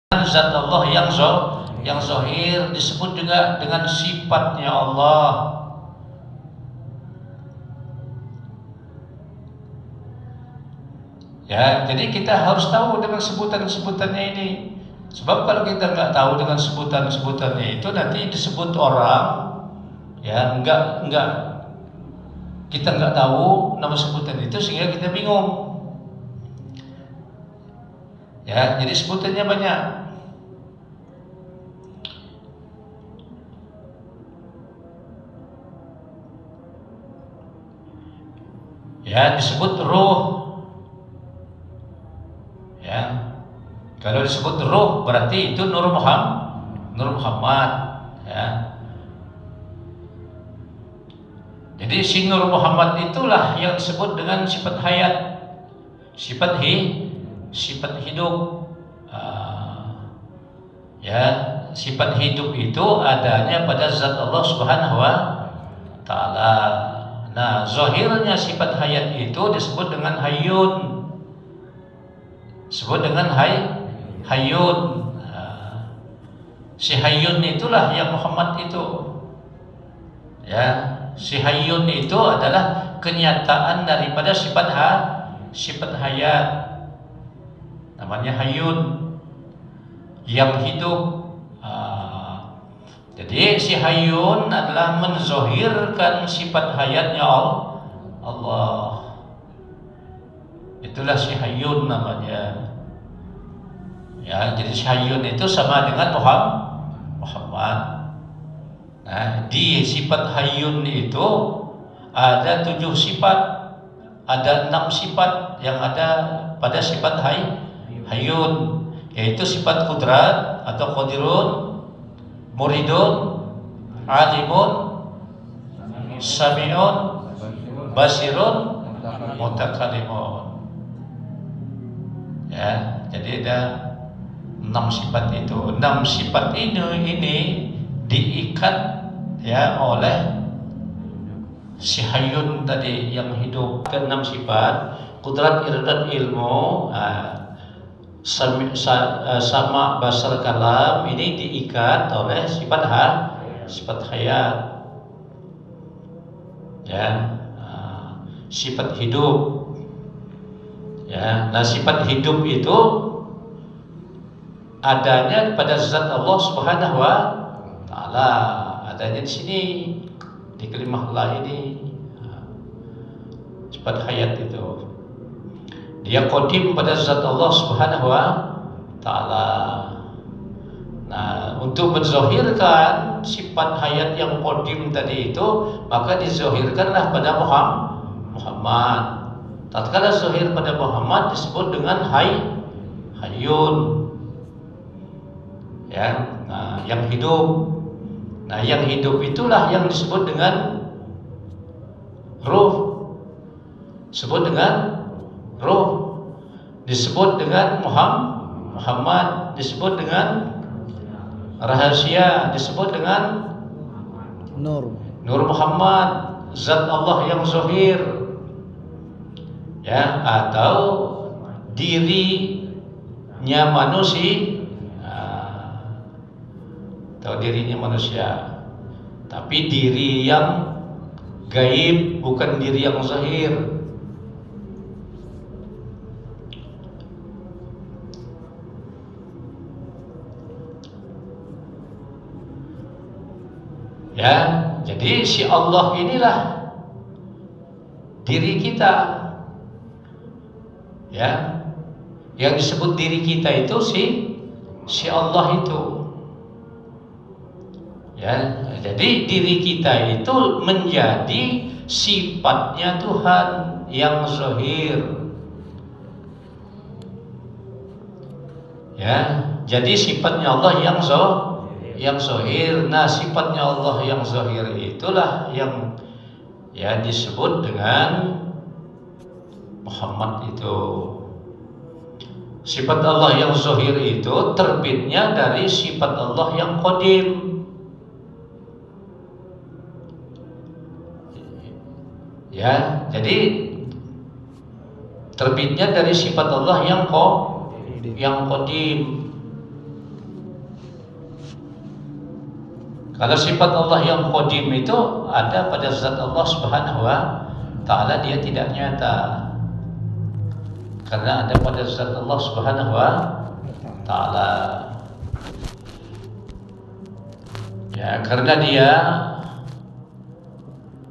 Zat Allah yang zahir, disebut juga dengan sifatnya Allah. Ya, jadi kita harus tahu dengan sebutan-sebutannya ini. Sebab kalau kita nggak tahu dengan sebutan-sebutannya itu, nanti disebut orang, ya kita nggak tahu nama sebutan itu sehingga kita bingung. Ya, jadi sebutannya banyak. Ya, disebut ruh. Ya, kalau disebut ruh berarti itu Nur Muhammad. Ya. Jadi si Nur Muhammad itulah yang disebut dengan sifat hayat, sifat hidup. Ya, sifat hidup itu adanya pada zat Allah Subhanahu wa Ta'ala. Nah, zahirnya sifat hayat itu disebut dengan hayyun. Disebut dengan hayyun. Si hayyun itulah yang Muhammad itu. Ya, si hayyun itu adalah kenyataan daripada sifat hayat. Namanya hayyun, yang hidup. Jadi si hayyun adalah menzahirkan sifat hayatnya Allah. Itulah si hayyun namanya. Ya, jadi si hayyun itu sama dengan Muhammad. Nah, di sifat hayyun itu ada 7 sifat, ada 6 sifat yang ada pada sifat hayyun, yaitu sifat kudrat atau qadirun, muridun, alimun, sami'un, basirun, mutakallimun. Ya, jadi ada 6 sifat itu. 6 sifat ini diikat ya oleh si hayyun tadi yang hidup. Ke 6 sifat, kudrat, iradat, ilmu, sama basar, kalam, ini diikat oleh sifat hayat. Ya, sifat hidup. Ya, nah sifat hidup itu adanya pada zat Allah Subhanahu wa Ta'ala. Adanya di sini, di kalimah Allah ini. Sifat hayat itu dia qadim pada zat Allah Subhanahu wa Ta'ala. Nah, untuk menzahirkan sifat hayat yang qadim tadi itu, maka dizahirkanlah pada Muhammad. Tatkala zahir pada Muhammad disebut dengan hayyun. Ya, nah, yang hidup. Nah, yang hidup itulah yang disebut dengan ruh. Disebut dengan ruh. Disebut dengan Muhammad. Disebut dengan rahasia. Disebut dengan Nur Muhammad, zat Allah yang zahir. Ya, atau dirinya manusia, atau dirinya manusia, tapi diri yang gaib, bukan diri yang zahir. Ya, jadi si Allah inilah diri kita. Ya, yang disebut diri kita itu si Allah itu. Ya, jadi diri kita itu menjadi sifatnya Tuhan yang zahir. Ya, jadi sifatnya Allah yang zahir. Nah, sifatnya Allah yang zahir itulah yang ya disebut dengan Muhammad itu. Sifat Allah yang zahir itu terbitnya dari sifat Allah yang qadim. Ya, jadi terbitnya dari sifat Allah yang qadim. Kalau sifat Allah yang qadim itu ada pada zat Allah Subhanahu wa taala, dia tidak nyata. Karena ada pada zat Allah Subhanahu wa taala. Ya, karena dia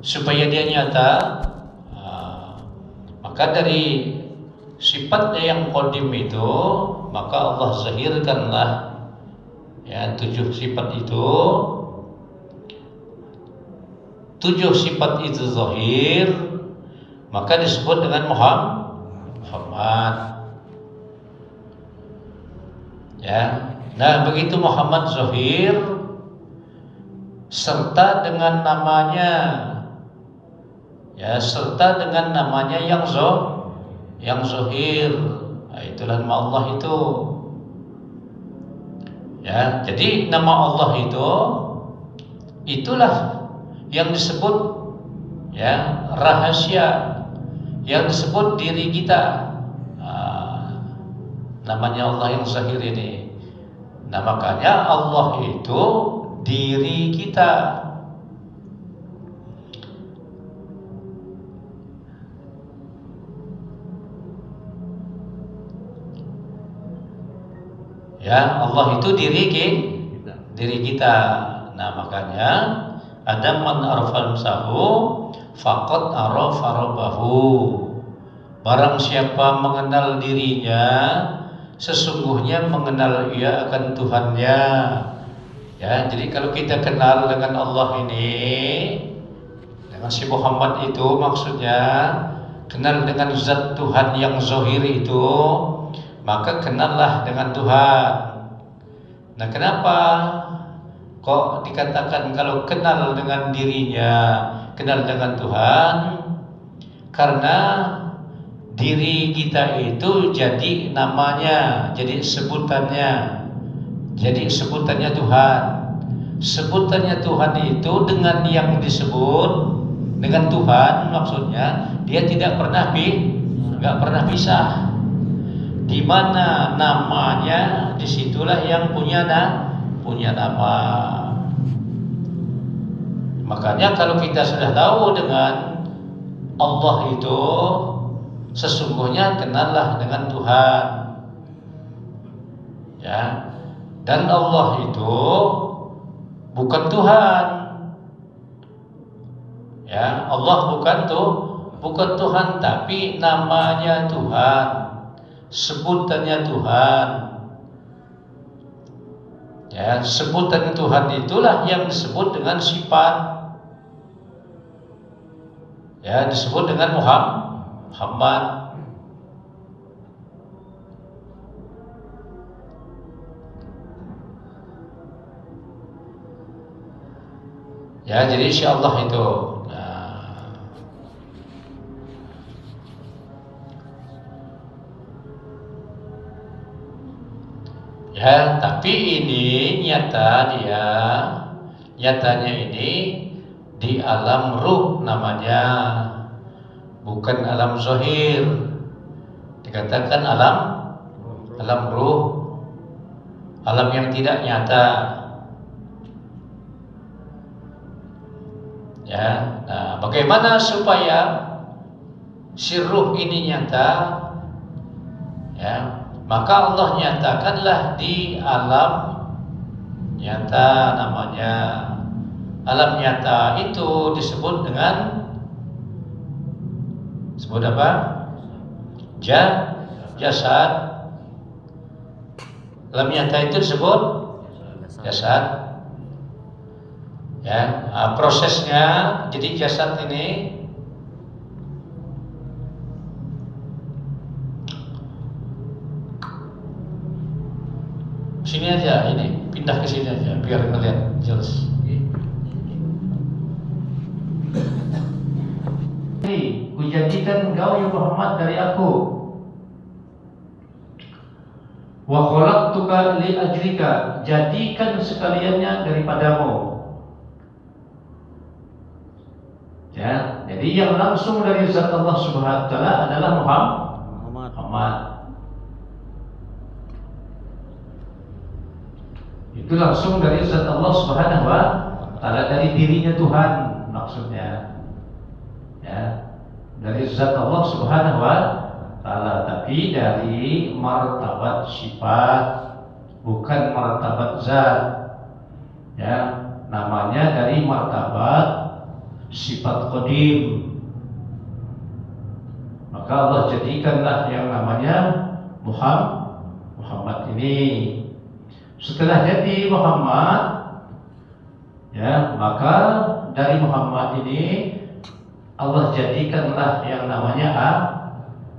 supaya dia nyata, maka dari sifatnya yang qadim itu, maka Allah zahirkanlah ya 7 sifat itu. 7 sifat itu zahir, maka disebut dengan Muhammad. Ya. Nah, begitu Muhammad zahir serta dengan namanya, ya, serta dengan namanya yang zahir. Nah, itulah nama Allah itu. Ya, jadi nama Allah itu itulah yang disebut ya rahasia, yang disebut diri kita. Namanya Allah yang zahir ini. Nah, makanya Allah itu diri kita. Ya, Allah itu diri kita. Nah, makanya ada man arafal sahu faqad arafa rabbahu. Barang siapa mengenal dirinya, sesungguhnya mengenal ia akan Tuhannya. Ya, jadi kalau kita kenal dengan Allah ini, dengan si Muhammad itu, maksudnya kenal dengan zat Tuhan yang zahir itu, maka kenallah dengan Tuhan. Nah, kenapa kok dikatakan kalau kenal dengan dirinya, kenal dengan Tuhan? Karena diri kita itu jadi namanya, jadi sebutannya Tuhan. Sebutannya Tuhan itu dengan yang disebut dengan Tuhan, maksudnya dia tidak pernah pisah. Di mana namanya, disitulah yang punya nama. Makanya kalau kita sudah tahu dengan Allah itu, sesungguhnya kenallah dengan Tuhan. Ya. Dan Allah itu bukan Tuhan. Ya, Allah bukan Tuhan, tapi namanya Tuhan, sebutannya Tuhan. Ya, sebutan Tuhan itulah yang disebut dengan sifat. Ya, disebut dengan Muhammad. Ya, jadi insyaallah itu. Ya, tapi ini nyatanya ini di alam ruh namanya, bukan alam zahir. Dikatakan alam ruh, alam yang tidak nyata. Ya, nah, bagaimana supaya si ruh ini nyata? Ya, maka Allah nyatakanlah di alam nyata namanya. Alam nyata itu disebut dengan apa? Jasad. Alam nyata itu disebut jasad. Ya, prosesnya jadi jasad ini sini aja, ini pindah ke sini aja biar ngeliat jelas. Kujadikan engkau ya Muhammad dari aku. Wa khalaqtuka li ajlika, jadikan sekaliannya daripadamu. Ya, jadi yang langsung dari zat Allah Subhanahu wa taala adalah Muhammad. Itu langsung dari zat Allah Subhanahu wa wa ta'ala, dari dirinya Tuhan maksudnya, ya, dari zat Allah Subhanahu wa ta'ala, tapi dari martabat sifat, bukan martabat zat, ya, namanya dari martabat sifat qadim. Maka Allah jadikanlah yang namanya Muhammad ini. Setelah jadi Muhammad, ya, maka dari Muhammad ini Allah jadikanlah yang namanya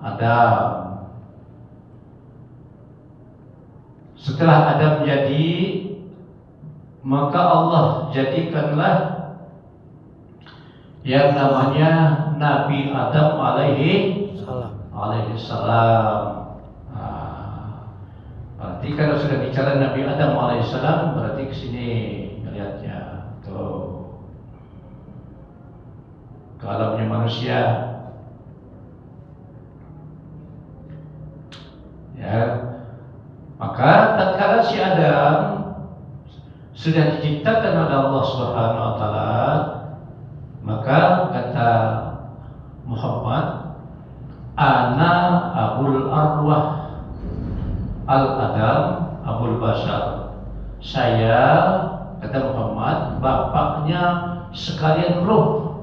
Adam. Setelah Adam jadi, maka Allah jadikanlah yang namanya Nabi Adam alaihi salam. Berarti kalau sudah bicara Nabi Adam alaihissalam, berarti ke sini lihatnya tuh, ke alamnya manusia, ya. Maka tatkala si Adam sudah diciptakan oleh Allah Subhanahu wa taala, maka kata Muhammad, ana abul arwah al-Adam abul bashar. Saya, kata Muhammad, bapaknya sekalian ruh.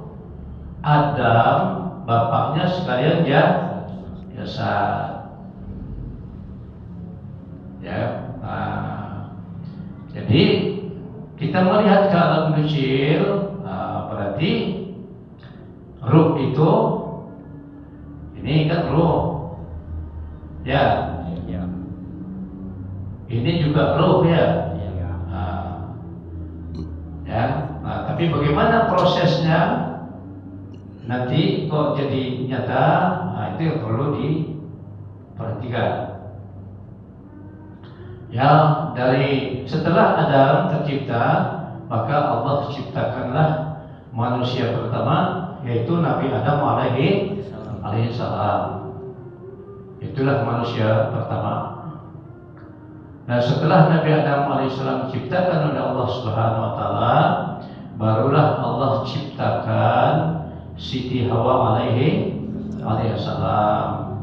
Adam bapaknya sekalian jasad. Ya. Jadi kita melihat ke alam kecil, berarti ruh itu, ini kan ruh, ya. Ini juga ruh, ya. Nah, tapi bagaimana prosesnya nanti kok jadi nyata? Nah, itu yang perlu diperhatikan. Ya, dari setelah Adam tercipta, maka Allah ciptakanlah manusia pertama, yaitu Nabi Adam alaihi salam. Itulah manusia pertama. Nah, setelah Nabi Adam alaihissalam diciptakan oleh Allah Subhanahu wa taala, barulah Allah ciptakan Siti Hawa alaihi salam.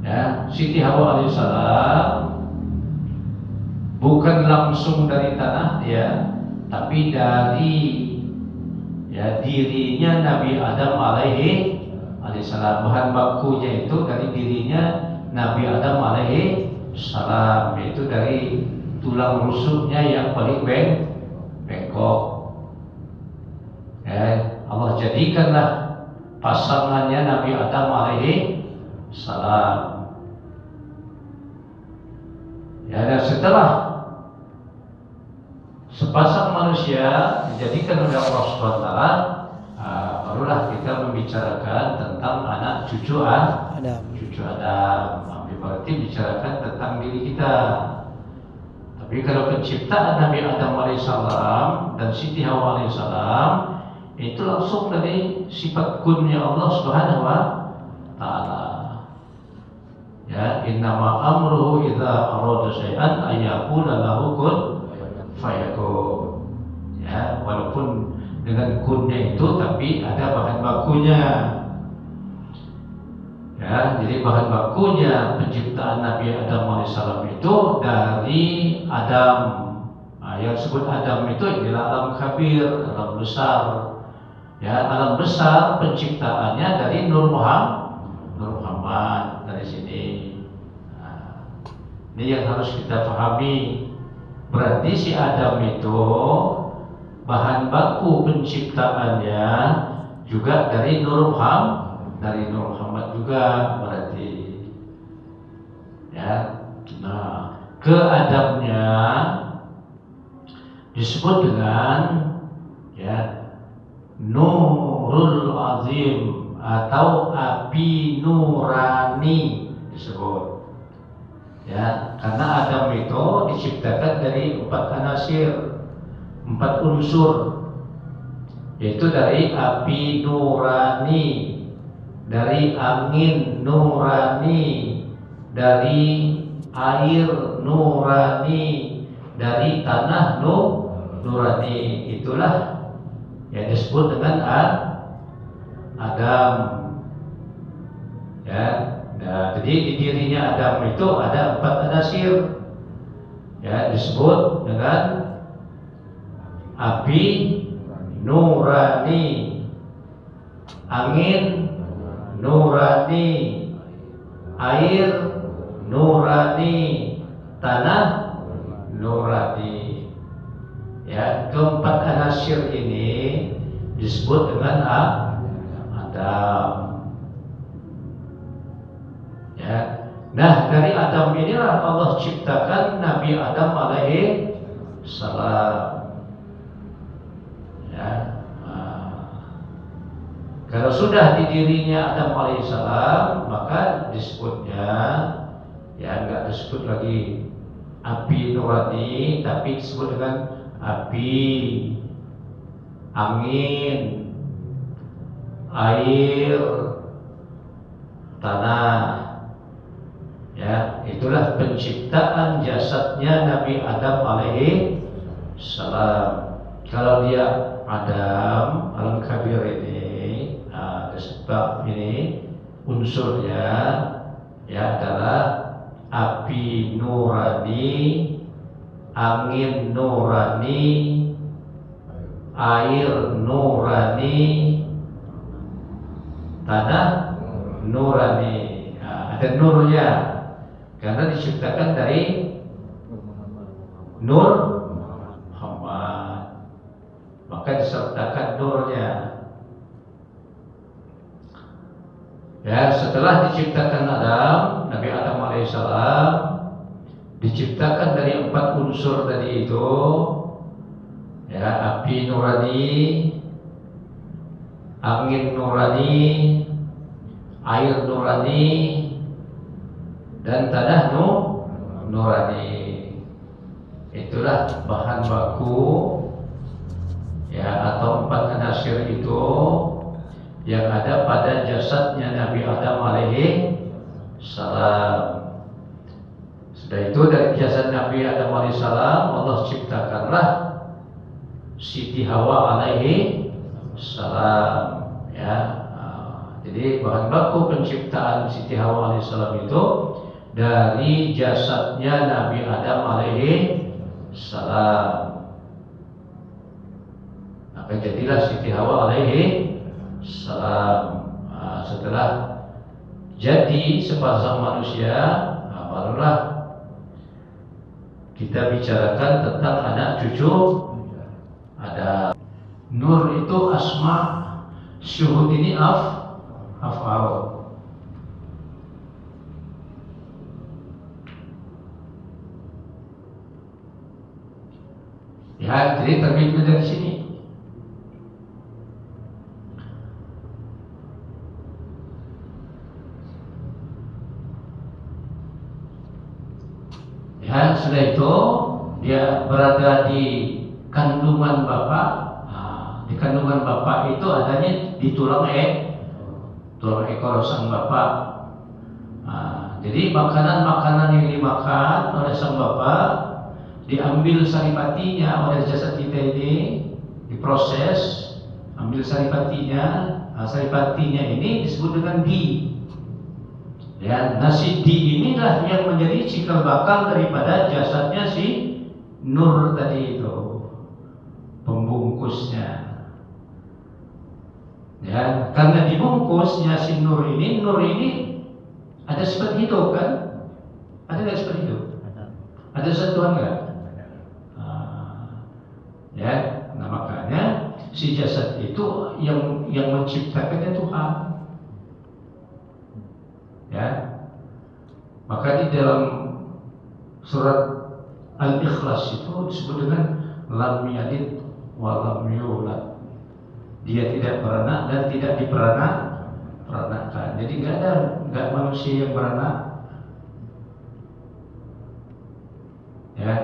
Ya, Siti Hawa alaihissalam bukan langsung dari tanah dia, tapi dari, ya, dirinya Nabi Adam alaihi salam. Bahan bakunya itu dari dirinya Nabi Adam alaihi salam, yaitu dari tulang rusuknya yang paling bengkok. Allah jadikanlah pasangannya Nabi Adam alaihi salam. Ya, dan setelah sepasang manusia dijadikan oleh Allah Subhanahu wa taala, barulah kita membicarakan tentang anak cucu Adam. Berarti bicarakan tentang diri kita. Tapi kalau penciptaan Nabi Adam alaihissalam dan Siti Hawa alaihissalam itu langsung dari sifat kunnya Allah Subhanahu wa taala. Ya, innama amruhu idza arada syai'an ayyaqula lahu kun fayakun. Ya, walaupun dengan kunnya itu, tapi ada bahan bakunya. Ya, jadi bahan bakunya penciptaan Nabi Adam alaihissalam itu dari Adam. Nah, yang disebut Adam itu adalah alam kabir, alam besar. Ya, alam besar penciptaannya dari Nur Muhammad dari sini. Nah, ini yang harus kita pahami. Berarti si Adam itu bahan baku penciptaannya juga dari Nur Muhammad juga berarti, ya. Nah, ke Adamnya disebut dengan, ya, Nurul Azim atau api nurani disebut, ya, karena Adam itu diciptakan dari 4 anasir, 4 unsur, yaitu dari api nurani, dari angin nurani, dari air nurani, dari tanah nurani itulah yang disebut dengan Adam. Ya, nah, jadi di dirinya Adam itu ada 4 anasir. Ya, disebut dengan api nurani, angin nurani, air nurani, tanah nurani. Ya, keempat anasir ini disebut dengan Adam. Ya. Nah, dari Adam inilah Allah ciptakan Nabi Adam alaihi salam. Ya. Kalau sudah di dirinya Adam alaihi salam, maka disebutnya ya enggak disebut lagi api nurani, tapi disebut dengan api, angin, air, tanah. Ya, itulah penciptaan jasadnya Nabi Adam alaihi salam. Kalau dia Adam alam kabir ini, sebab ini unsurnya ya adalah api nurani, angin nurani, air nurani, tanah nurani. Ada nurnya karena diciptakan dari nur Muhammad, maka disertakan nurnya. Ya, setelah diciptakan Adam, Nabi Adam alaihissalam diciptakan dari 4 unsur tadi itu. Ya, api nurani, angin nurani, air nurani, dan tanah nurani. Itulah bahan baku ya atau 4 anasir itu yang ada pada jasadnya Nabi Adam alaihi salam. Sudah itu dari jasad Nabi Adam alaihi salam Allah ciptakanlah Siti Hawa alaihi salam. Ya, jadi bahan baku penciptaan Siti Hawa alaihi salam itu dari jasadnya Nabi Adam alaihi salam. Maka jadilah Siti Hawa alaihi salam. Setelah jadi sepasang manusia, barulah kita bicarakan tentang anak cucu ada. Nur itu asma, syuhud ini af'al. Ya, jadi terbitnya dari sini. Ya, setelah itu dia berada di kandungan bapak. Di kandungan bapak itu adanya di tulang ekor sang bapak. Jadi makanan-makanan yang dimakan oleh sang bapak diambil saripatinya oleh jasad kita ini, diproses, ambil saripatinya. Saripatinya ini disebut dengan di. Ya, nasi di inilah yang menjadi cikal bakal daripada jasadnya si Nur tadi itu, pembungkusnya. Ya, karena dibungkusnya si Nur ini ada sifat hidup kan? Ada nggak sifat hidup? Ada sentuhan nggak? Ya, nah makanya si jasad itu yang menciptakannya Tuhan. Ya, maka di dalam surat Al-Ikhlas itu disebut dengan lam yalid wa lam yulad. Dia tidak beranak dan tidak diperanakan. Jadi nggak manusia yang beranak. Ya,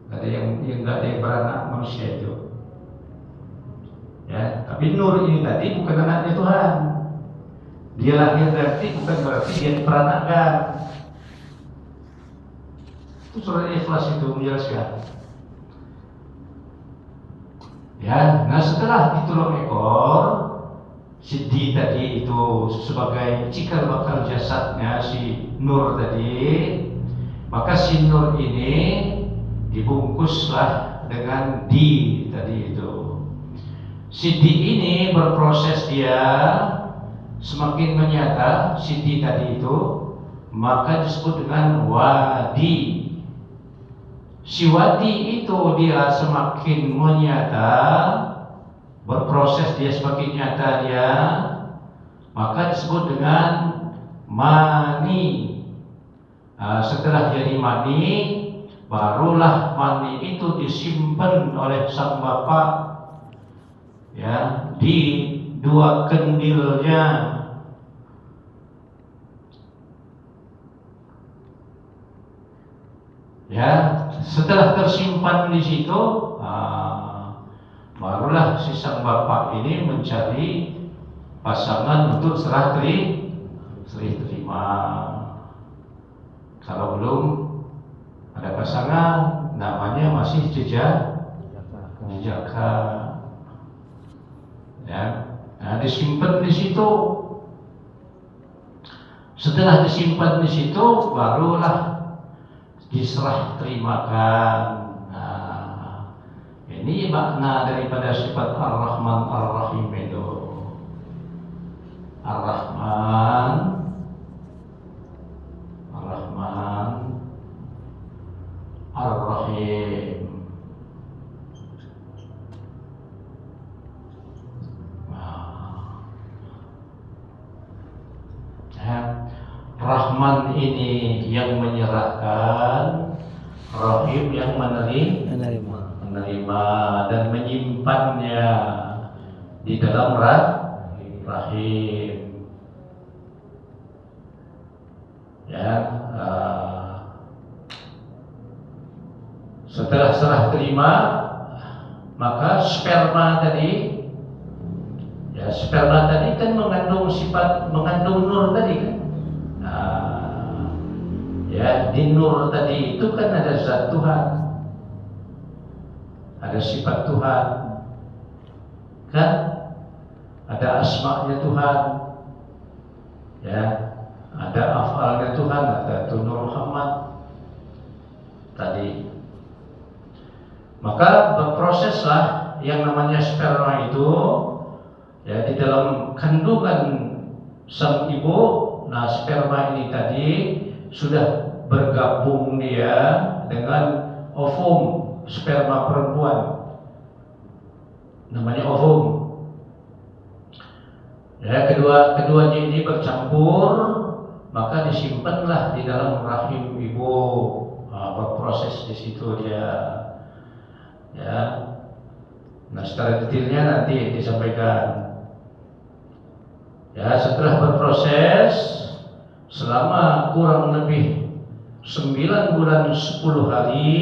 nggak ada yang beranak manusia itu. Ya, tapi Nur ini tadi bukan anaknya Tuhan. Dia lahir berarti bukan berarti dia diperanakan. Itu surat Ikhlas itu menjelaskan. Ya, nah setelah ditolong ekor, Siti tadi itu sebagai cikal bakal jasadnya si Nur tadi, maka si Nur ini dibungkuslah dengan di tadi itu. Si di ini berproses dia semakin menyata, si di tadi itu, maka disebut dengan wadi. Si wadi itu dia semakin menyata, berproses dia semakin nyata dia, maka disebut dengan mani. Setelah jadi mani, barulah mani itu disimpan oleh sang bapak, ya, di dua kendilnya. Ya, setelah tersimpan di situ, barulah si sang bapak ini mencari pasangan untuk serah terima. Kalau belum ada pasangan, namanya masih jejaka. Ya, nah, disimpan di situ. Setelah disimpan di situ, barulah diserah terimakan. Nah, ini makna daripada sifat Ar-Rahman Ar-Rahim itu. Ar-Rahman Ar-Rahman Ar-Rahim. Rahman ini yang menyerahkan, Rahim yang menerima dan menyimpannya di dalam rahim. Ya, setelah serah terima, maka sperma tadi, ya, sperma tadi kan mengandung nur tadi kan. Ya, di nur tadi itu kan ada zat Tuhan, ada sifat Tuhan, kan? Ada asma'nya Tuhan, ya, ada af'alnya Tuhan, ada Nur Muhammad tadi. Maka berproseslah yang namanya sperma itu, ya, di dalam kandungan sang ibu. Nah, sperma ini tadi sudah bergabung dia dengan ovum sperma perempuan, namanya ovum. Ya, keduanya ini bercampur, maka disimpanlah di dalam rahim ibu. Berproses di situ dia. Ya, nah secara detailnya nanti disampaikan. Ya, setelah berproses selama kurang lebih 9 bulan 10 hari,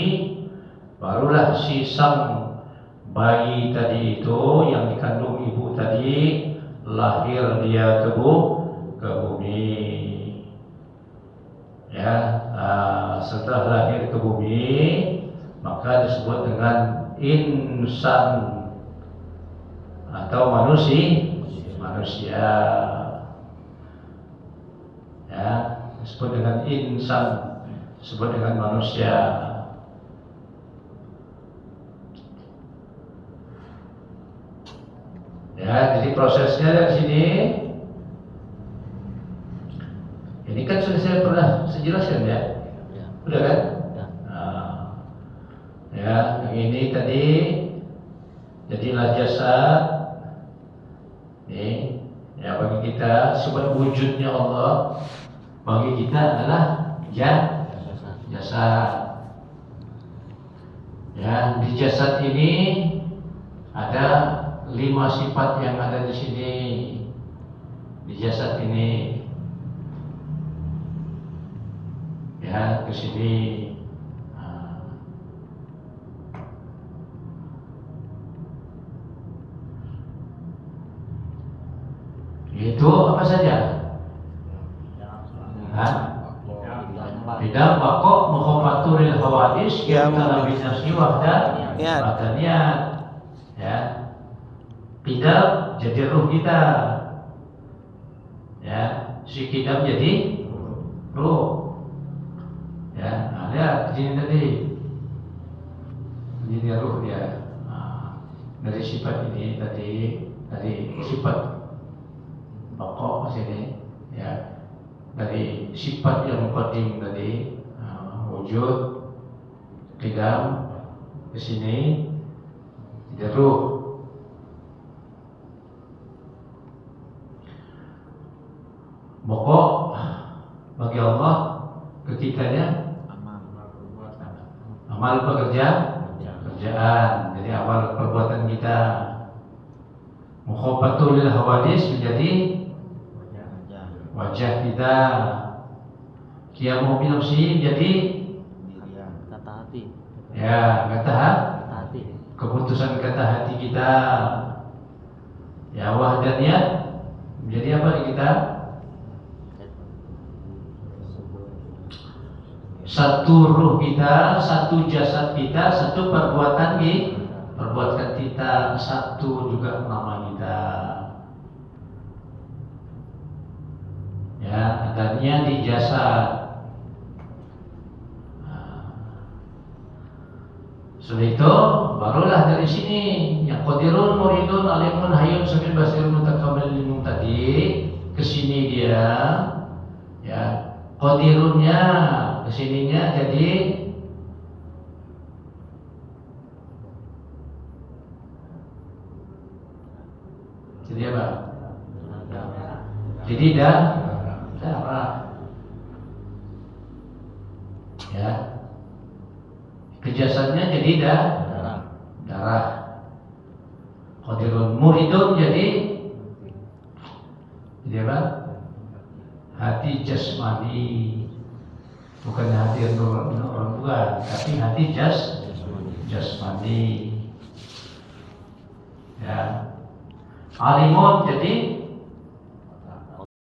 barulah si sang bayi tadi itu yang dikandung ibu tadi lahir dia ke bumi. Ya, setelah lahir ke bumi, maka disebut dengan insan atau manusia. Ya, disebut dengan insan, disebut dengan manusia. Ya, jadi prosesnya dari sini. Ini kan sudah saya pernah jelaskan ya, udah kan? Ya, yang ini tadi jadilah jasad. Nih, ya, bagi kita sebab wujudnya Allah bagi kita adalah jasad. Ya, di jasad ini ada 5 sifat yang ada di sini di jasad ini. Ya, ke sini. Itu apa saja? Bidang bakok mukhafaturil hawadis yang tanah binasi wahda badaniyat. Ya, qidam jadi ruh kita. Ya, si qidam jadi ruh. Ya, lihat di sini tadi. Ini dia ruh dia. Dari sifat ini tadi, dari sifat pokok sini, ya, dari sifat yang qadim tadi, wujud, qidam ke sini, jadi ruh. Pokok bagi Allah ketikanya amal pekerjaan, jadi awal perbuatan kita. Mukhafatul lil hawadis menjadi wajah kita. Qiyamu bi nafsi menjadi kata hati. Ya, kata hati. Keputusan kata hati kita. Ya, wahdaniyah menjadi apa di kita? Satu ruh kita, satu jasad kita, satu perbuatan kita, satu juga nama kita. Ya, adanya di jasad. Setelah itu barulah dari sini yang qadirun muridun alimun hayyun sambil basirun mutakammalin tadi ke sini dia, ya, qadirunnya kesininya jadi apa? Jadi darah. Ya. Kejasannya jadi darah. Qadirun muridun jadi apa? Hati jasmani. Bukan hati orang bukan, tapi hati jasmani. Ya. Alimun jadi